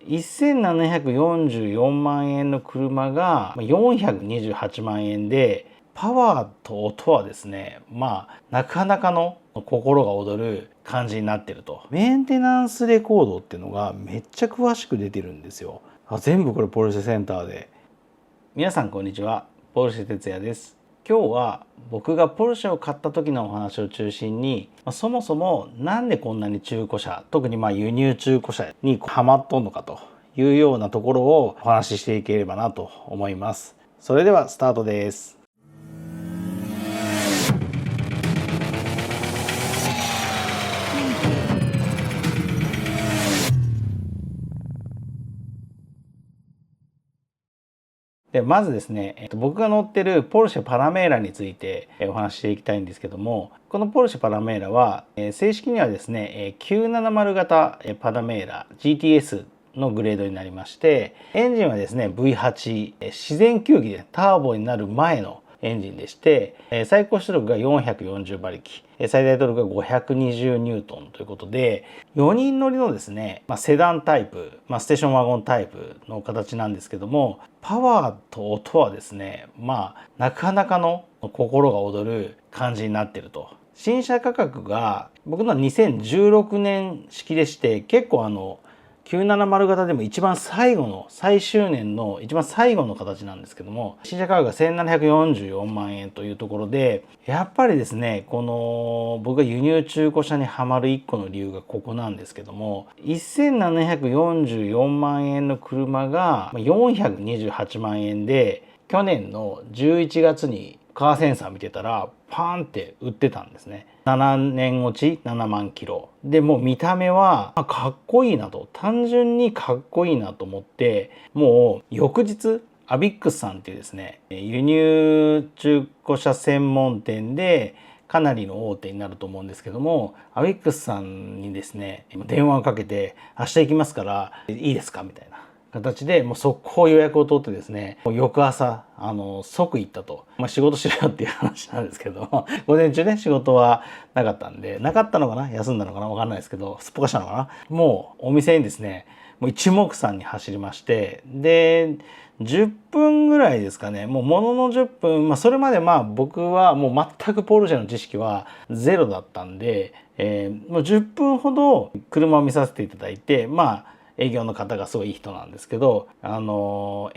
1744万円の車が428万円で、パワーと音はですね、なかなかの心が躍る感じになってると。メンテナンスレコードっていうのがめっちゃ詳しく出てるんですよ。全部これポルシェセンターで。皆さんこんにちは、ポルシェ哲也です。今日は僕がポルシェを買った時のお話を中心に、そもそもなんでこんなに中古車、特に輸入中古車にハマっとんのかというようなところをお話ししていければなと思います。それではスタートです。でまずですね、僕が乗ってるポルシェパラメーラについてお話ししていきたいんですけども、このポルシェパラメーラは正式にはですね970型パラメーラ GTS のグレードになりまして、エンジンはですね V8 自然吸気でターボになる前のエンジンでして、最高出力が440馬力、最大トルクが520ニュートンということで、4人乗りのですね、セダンタイプ、ステーションワゴンタイプの形なんですけども、パワーと音はですね、なかなかの心が躍る感じになってると。新車価格が僕のは2016年式でして、結構970型でも一番最後の最終年の一番最後の形なんですけども、新車価格が1744万円というところで、やっぱりですねこの僕が輸入中古車にはまる一個の理由がここなんですけども、1744万円の車が428万円で、去年の11月にカーセンサー見てたらパーンって売ってたんですね。7年落ち7万キロで、もう見た目はかっこいいなと、単純にかっこいいなと思って、もう翌日アビックスさんっていうですね輸入中古車専門店でかなりの大手になると思うんですけども、アビックスさんにですね電話をかけて、明日行きますからいいですかみたいな形で、もう速攻予約を取ってですね、翌朝即行ったと。仕事しろよっていう話なんですけど午前中ね仕事はなかったんで、なかったのかな、休んだのかな、分かんないですけど、すっぽかしたのかな、もうお店にですねもう一目散に走りまして、で10分ぐらいですかね、ものの10分、それまで僕はもう全くポルシェの知識はゼロだったんで、もう10分ほど車を見させていただいて、営業の方がすごいいい人なんですけど、エ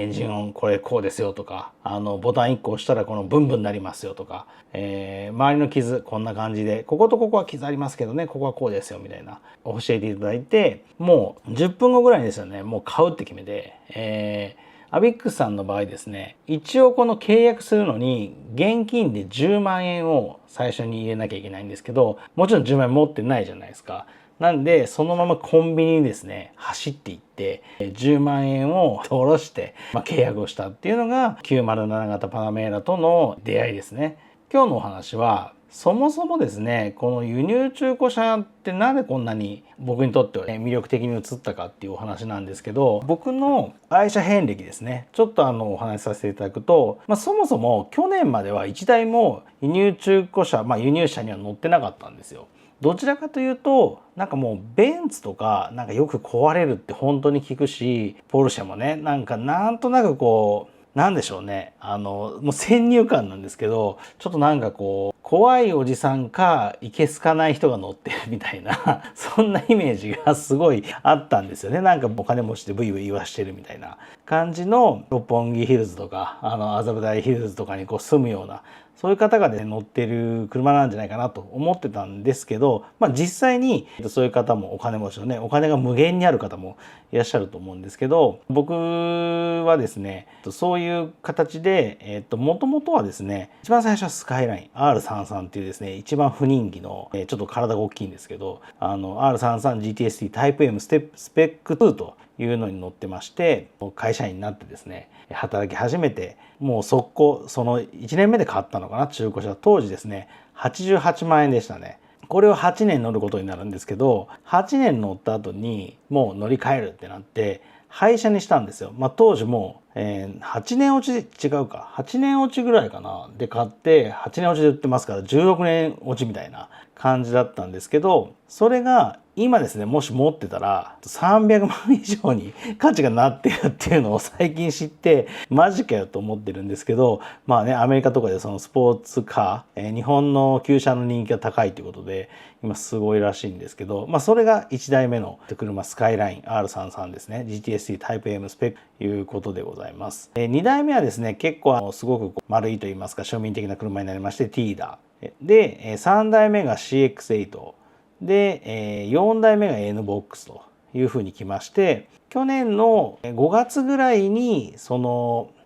ンジン音これこうですよとか、ボタン1個押したらこのブンブンになりますよとか、周りの傷こんな感じで、こことここは傷ありますけどね、ここはこうですよみたいな教えていただいて、もう10分後ぐらいにですよね、もう買うって決めて、アビックスさんの場合ですね、一応この契約するのに現金で10万円を最初に入れなきゃいけないんですけど、もちろん10万円持ってないじゃないですか。なんでそのままコンビニにですね走っていって10万円を下ろして、契約をしたっていうのが907型パナメーラとの出会いですね。今日のお話は、そもそもですねこの輸入中古車ってなんでこんなに僕にとっては魅力的に映ったかっていうお話なんですけど、僕の愛車遍歴ですね、ちょっとお話しさせていただくと、そもそも去年までは1台も輸入中古車、輸入車には乗ってなかったんですよ。どちらかというともうベンツとかよく壊れるって本当に聞くし、ポルシェもねなんとなくこうなんでしょうね、もう先入観なんですけど、ちょっと怖いおじさんかいけすかない人が乗ってるみたいなそんなイメージがすごいあったんですよね。お金持ちでブイブイ言わしてるみたいな感じの六本木ヒルズとか麻布台ヒルズとかに住むような、そういう方がね乗ってる車なんじゃないかなと思ってたんですけど、実際にそういう方もお金持ちのね、お金が無限にある方もいらっしゃると思うんですけど、僕はですねそういう形でもともとはですね、一番最初はスカイライン R33 っていうですね一番不人気のちょっと体が大きいんですけど、R33GTST タイプ M スペック2というのに乗ってまして、会社員になってですね働き始めて、もう速攻その1年目で買ったのかな、中古車当時ですね88万円でしたね。これを8年乗ることになるんですけど、8年乗った後にもう乗り換えるってなって廃車にしたんですよ。当時もう、8年落ち違うか8年落ちぐらいかなで買って、8年落ちで売ってますから16年落ちみたいな感じだったんですけど、それが今ですね、もし持ってたら300万以上に価値がなってるっていうのを最近知って、マジかよと思ってるんですけど、まあね、アメリカとかでそのスポーツカー、日本の旧車の人気が高いということで今すごいらしいんですけど、まあそれが1台目の車、スカイライン R33 ですね。 GTST タイプ M スペックということでございます。2台目はですね、結構すごく丸いと言いますか庶民的な車になりまして、 T だで、3台目が CX8で、4代目が NBOX というふうに来まして、去年の5月ぐらいに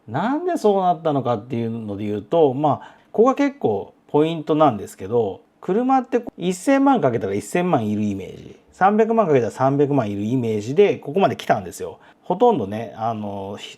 なんでそうなったのかっていうので言うと、まあここが結構ポイントなんですけど、車って1000万かけたら1000万いるイメージ、300万かけたら300万いるイメージでここまで来たんですよ。ほとんどね、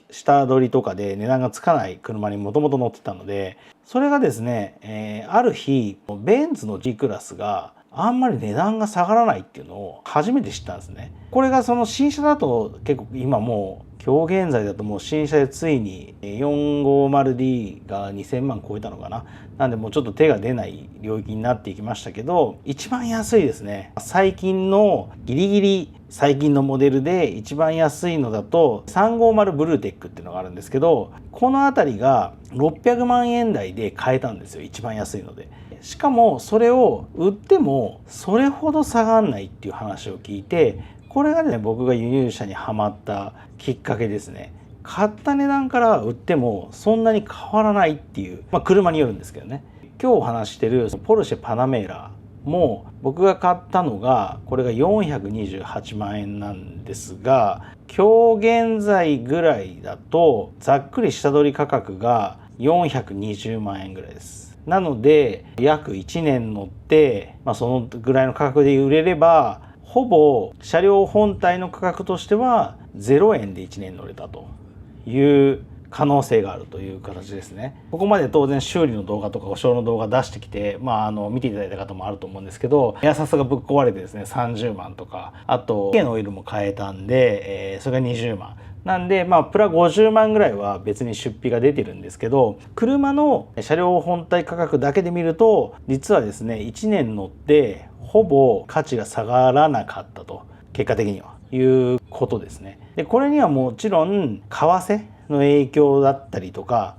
下取りとかで値段がつかない車にもともと乗ってたので、それがですね、ある日ベンツの G クラスがあんまり値段が下がらないっていうのを初めて知ったんですね。これがその新車だと結構今もう今日現在だともう新車でついに 450D が2000万超えたのかな。なんでもうちょっと手が出ない領域になっていきましたけど、一番安いですね。最近のギリギリ最近のモデルで一番安いのだと350ブルーテックっていうのがあるんですけど、この辺りが600万円台で買えたんですよ、一番安いので。しかもそれを売ってもそれほど下がんないっていう話を聞いて、これがね、僕が輸入車にはまったきっかけですね。買った値段から売ってもそんなに変わらないっていう、まあ車によるんですけどね。今日お話してるポルシェパナメーラも僕が買ったのがこれが428万円なんですが、今日現在ぐらいだとざっくり下取り価格が420万円ぐらいです。なので約1年乗って、まあ、そのぐらいの価格で売れればほぼ車両本体の価格としては0円で1年乗れたという可能性があるという形ですね。ここまで当然修理の動画とか故障の動画出してきて、見ていただいた方もあると思うんですけど、エアサスがぶっ壊れてですね30万とか、あと軽のオイルも変えたんで、それが20万なんで、プラ50万ぐらいは別に出費が出てるんですけど、車の車両本体価格だけで見ると実はですね1年乗ってほぼ価値が下がらなかったと、結果的にはいうことですね。でこれにはもちろん為替の影響だったりとか、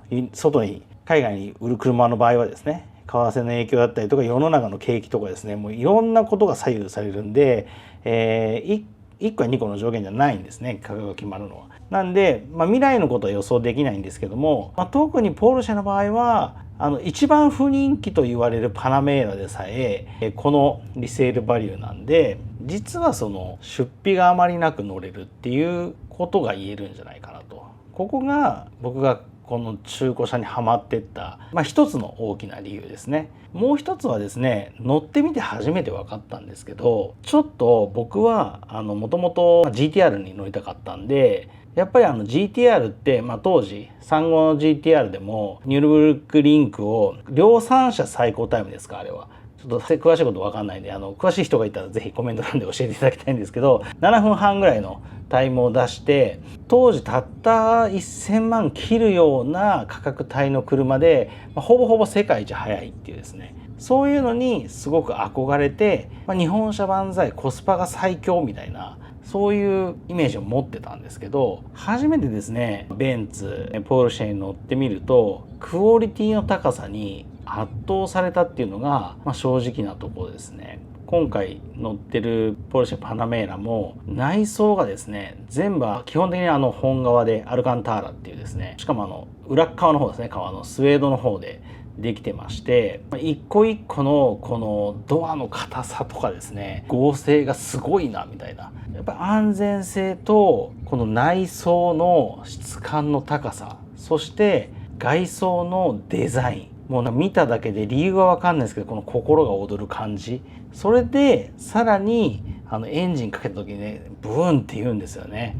海外に売る車の場合はですね為替の影響だったりとか、世の中の景気とかですね、もういろんなことが左右されるんで、1個や2個の条件じゃないんですね、価格が決まるのは。なんで、未来のことは予想できないんですけども、特にポルシェの場合は一番不人気と言われるパナメーラでさえこのリセールバリューなんで、実はその出費があまりなく乗れるっていうことが言えるんじゃないかなと。ここが僕がこの中古車にはまっていった、一つの大きな理由ですね。もう一つはですね、乗ってみて初めて分かったんですけど、ちょっと僕はもともと GTR に乗りたかったんで、やっぱりGTR って、当時35の GTR でもニュールブルクリンクを量産車最高タイムですか、あれは。ちょっと詳しいこと分かんないんで、詳しい人がいたらぜひコメント欄で教えていただきたいんですけど、7分半ぐらいのタイムを出して、当時たった1000万切るような価格帯の車で、ほぼほぼ世界一速いっていうですね、そういうのにすごく憧れて、日本車万歳、コスパが最強みたいな、そういうイメージを持ってたんですけど、初めてですねベンツポルシェに乗ってみるとクオリティの高さに圧倒されたっていうのが、正直なところですね。今回乗ってるポルシェパナメーラも内装がですね全部基本的に本革でアルカンターラっていうですね、しかも裏側の方ですね、革のスウェードの方でできてまして、一個一個のこのドアの硬さとかですね、剛性がすごいなみたいな、やっぱり安全性とこの内装の質感の高さ、そして外装のデザイン、もう見ただけで理由は分かんないですけど、この心が躍る感じ、それでさらにエンジンかけた時にねブーンって言うんですよね、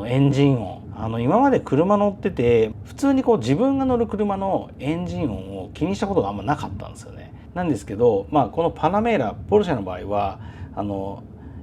エンジン音。今まで車乗ってて普通に自分が乗る車のエンジン音を気にしたことがあんまなかったんですよね。なんですけど、このパナメーラポルシェの場合は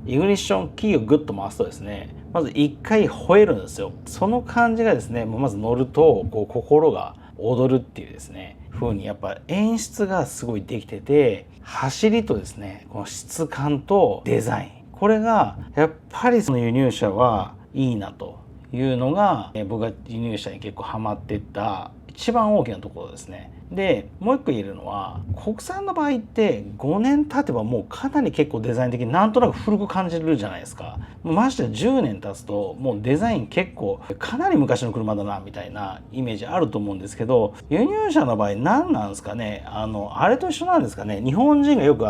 イグニッションキーをグッと回すとですね、まず一回吠えるんですよ。その感じがですね、まず乗ると心が踊るっていうですね風に、やっぱ演出がすごいできてて、走りとですねこの質感とデザイン、ここれがやっぱりその輸入車はいいなというのが、僕が輸入車に結構ハマっていった一番大きなところですね。でもう一個言えるのは、国産の場合って5年経てばもうかなり結構デザイン的になんとなく古く感じるじゃないですか。まして10年経つともうデザイン結構かなり昔の車だなみたいなイメージあると思うんですけど、輸入車の場合何なんですかね、あれと一緒なんですかね。日本人がよく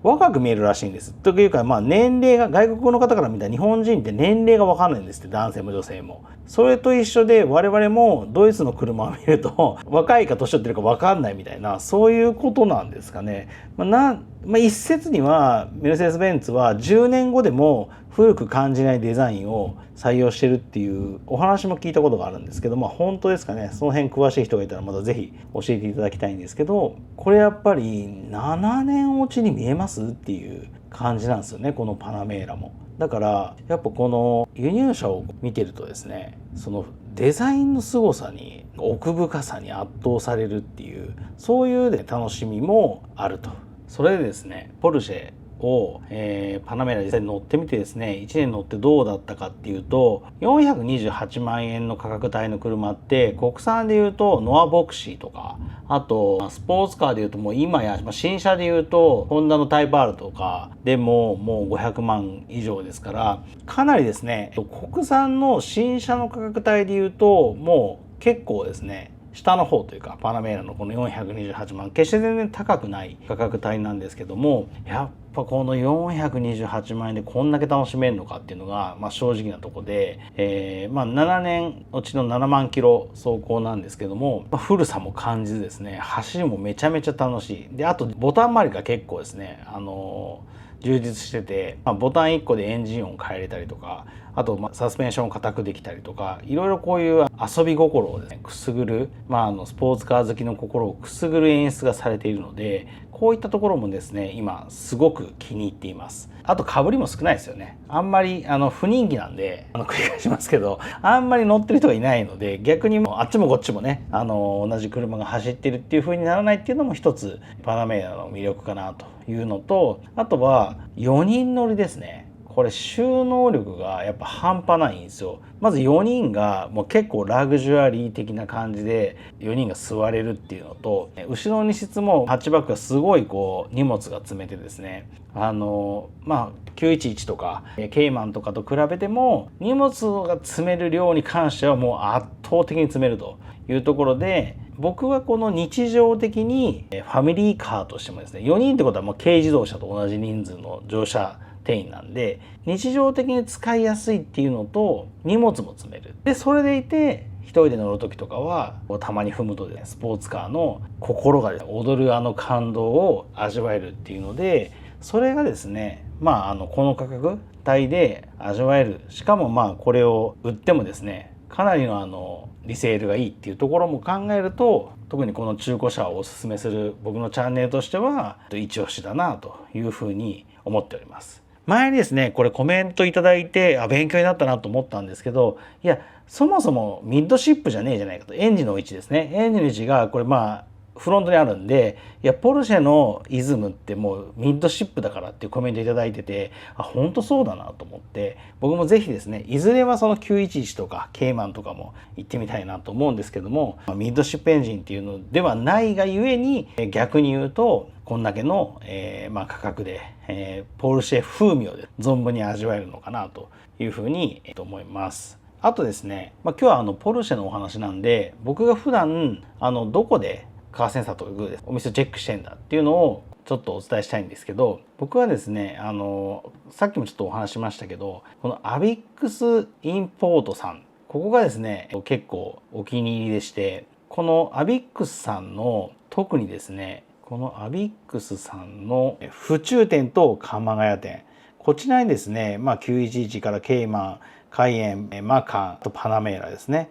若く見えるらしいんです。というか、年齢が、外国の方から見たら日本人って年齢が分かんないんですって、男性も女性も。それと一緒で我々もドイツの車を見ると若いか年取ってるか分かんないみたいな、そういうことなんですかね。一説にはメルセデス・ベンツは10年後でも古く感じないデザインを採用してるっていうお話も聞いたことがあるんですけど、本当ですかね。その辺詳しい人がいたらまたぜひ教えていただきたいんですけど、これやっぱり7年落ちに見えますっていう感じなんですよね、このパナメーラも。だからやっぱこの輸入車を見てるとですね、そのデザインの凄さに、奥深さに圧倒されるっていう、そういう楽しみもあると。それでですね、ポルシェを、パナメラ実際に乗ってみてですね、1年乗ってどうだったかっていうと、428万円の価格帯の車って国産でいうとノアボクシーとか、あとスポーツカーでいうともう今や新車でいうとホンダのタイプ R とかでももう500万以上ですから、かなりですね、国産の新車の価格帯でいうともう結構ですね、下の方というか、パナメーラのこの428万、決して全然高くない価格帯なんですけども、やっぱこの428万円でこんだけ楽しめるのかっていうのが、正直なとこで、7年うちの7万キロ走行なんですけども、古さも感じずですね、走りもめちゃめちゃ楽しい。で、あとボタン周りが結構ですね、充実してて、ボタン1個でエンジン音変えれたりとか、あとサスペンションを固くできたりとか、いろいろこういう遊び心をですねくすぐる、スポーツカー好きの心をくすぐる演出がされているので、こういったところもですね今すごく気に入っています。あと被りも少ないですよね。あんまり不人気なんで、繰り返しますけど、あんまり乗ってる人がいないので、逆にあっちもこっちもね同じ車が走ってるっていう風にならないっていうのも一つパナメーラの魅力かなというのと、あとは4人乗りですね。これ収納力がやっぱ半端ないんですよ。まず4人がもう結構ラグジュアリー的な感じで4人が座れるっていうのと、後ろの荷室もハッチバックがすごいこう荷物が積めてですね、911とかケイマンとかと比べても荷物が積める量に関してはもう圧倒的に積めるというところで、僕はこの日常的にファミリーカーとしてもですね、4人ってことはもう軽自動車と同じ人数の乗車定員なんで、日常的に使いやすいっていうのと荷物も積める。でそれでいて一人で乗る時とかはたまに踏むとで、スポーツカーの心が踊る感動を味わえるっていうので、それがですねこの価格帯で味わえる。しかもこれを売ってもですねかなりのリセールがいいっていうところも考えると、特にこの中古車をおすすめする僕のチャンネルとしては一押しだなというふうに思っております。前にですねこれコメントいただいて勉強になったなと思ったんですけど、いやそもそもミッドシップじゃねえじゃないかと。エンジンの位置ですね、エンジンの位置がこれフロントにあるんで、いやポルシェのイズムってもうミッドシップだからっていうコメントいただいてて、本当そうだなと思って、僕もぜひですねいずれはその911とかケイマンとかも行ってみたいなと思うんですけども、ミッドシップエンジンっていうのではないがゆえに、逆に言うとこんだけの、価格で、ポルシェ風味を存分に味わえるのかなというふうに、思います。あとですね、今日はポルシェのお話なんで、僕が普段どこでカーセンサーとかお店をチェックしてんだっていうのをちょっとお伝えしたいんですけど、僕はですねさっきもちょっとお話しましたけど、このアビックスインポートさん、ここがですね結構お気に入りでして、このアビックスさんの特にですね、このアビックスさんの府中店と鎌ヶ谷店、こちらにですね、911からケイマン、カイエン、マカンとパナメーラですね、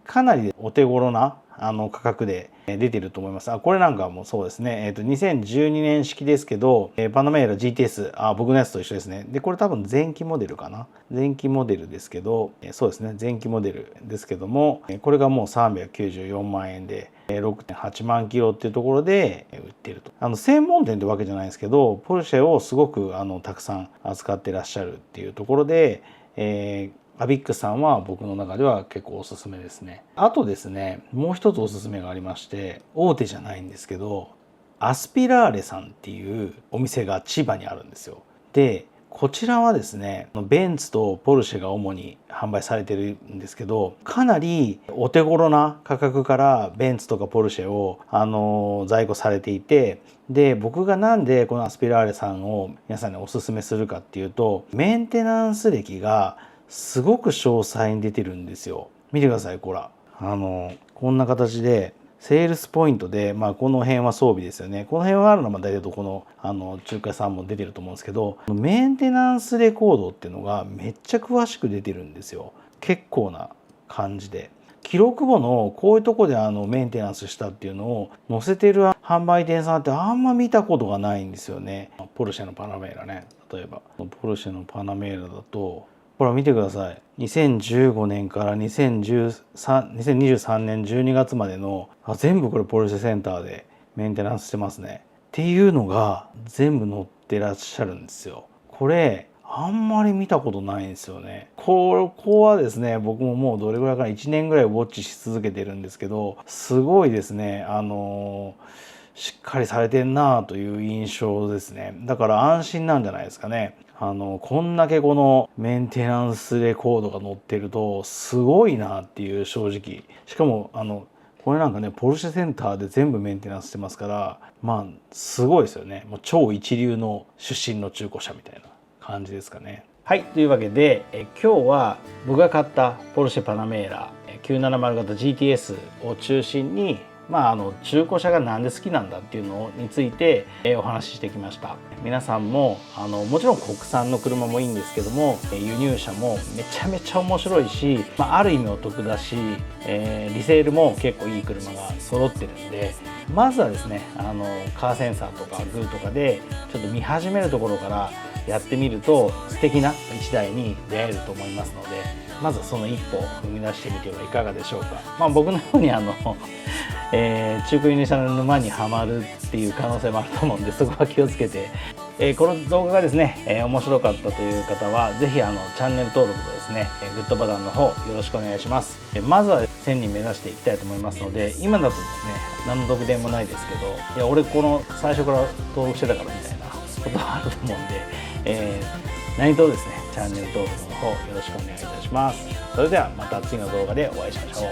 かなりお手頃な価格で出てると思います。これなんかもそうですね。2012年式ですけど、パナメーラ GTS、僕のやつと一緒ですね。で、これ多分前期モデルかな。前期モデルですけど、そうですね。前期モデルですけども、これがもう394万円で6.8 万キロっていうところで売っていると。専門店ってわけじゃないですけど、ポルシェをすごくたくさん扱ってらっしゃるっていうところで、アビックさんは僕の中では結構おすすめですね。あとですね、もう一つおすすめがありまして、大手じゃないんですけど、アスピラーレさんっていうお店が千葉にあるんですよ。で、こちらはですね、ベンツとポルシェが主に販売されてるんですけど、かなりお手頃な価格からベンツとかポルシェを在庫されていて、で、僕がなんでこのアスピラーレさんを皆さんにおすすめするかっていうと、メンテナンス歴がすごく詳細に出てるんですよ。見てください、こら。こんな形で、セールスポイントで、この辺は装備ですよね。この辺はあるのは大体どこの中華屋さんも出てると思うんですけど、メンテナンスレコードっていうのがめっちゃ詳しく出てるんですよ。結構な感じで。記録簿のこういうとこでメンテナンスしたっていうのを載せてる販売店さんってあんま見たことがないんですよね。ポルシェのパナメーラね。例えば、ポルシェのパナメーラだと、ほら見てください。2015年から2023年12月までの全部これポルシェセンターでメンテナンスしてますね。っていうのが全部載ってらっしゃるんですよ。これあんまり見たことないんですよね。ここはですね、僕ももうどれぐらいかな、1年ぐらいウォッチし続けてるんですけど、すごいですね、しっかりされてんなという印象ですね。だから安心なんじゃないですかね。こんだけこのメンテナンスレコードが載ってるとすごいなっていう正直。しかもこれなんかね、ポルシェセンターで全部メンテナンスしてますから、すごいですよね。もう超一流の出身の中古車みたいな感じですかね。はい、というわけで今日は僕が買ったポルシェパナメーラ970型 GTS を中心に中古車がなんで好きなんだっていうのについてお話ししてきました。皆さんももちろん国産の車もいいんですけども、輸入車もめちゃめちゃ面白いし、ある意味お得だし、リセールも結構いい車が揃ってるんで、まずはですねカーセンサーとかグーとかでちょっと見始めるところからやってみると素敵な1台に出会えると思いますので、まずその一歩を踏み出してみてはいかがでしょうか。僕のように中古輸入車の沼にはまるっていう可能性もあると思うんで、そこは気をつけて、この動画がですね、面白かったという方はぜひチャンネル登録とですねグッドボタンの方よろしくお願いします。まずは1000人目指していきたいと思いますので、今だとですね何の特典もないですけど、いや俺この最初から登録してたからみたいなことはあると思うんで、何卒ですねチャンネル登録の方よろしくお願いいたします。それではまた次の動画でお会いしましょう。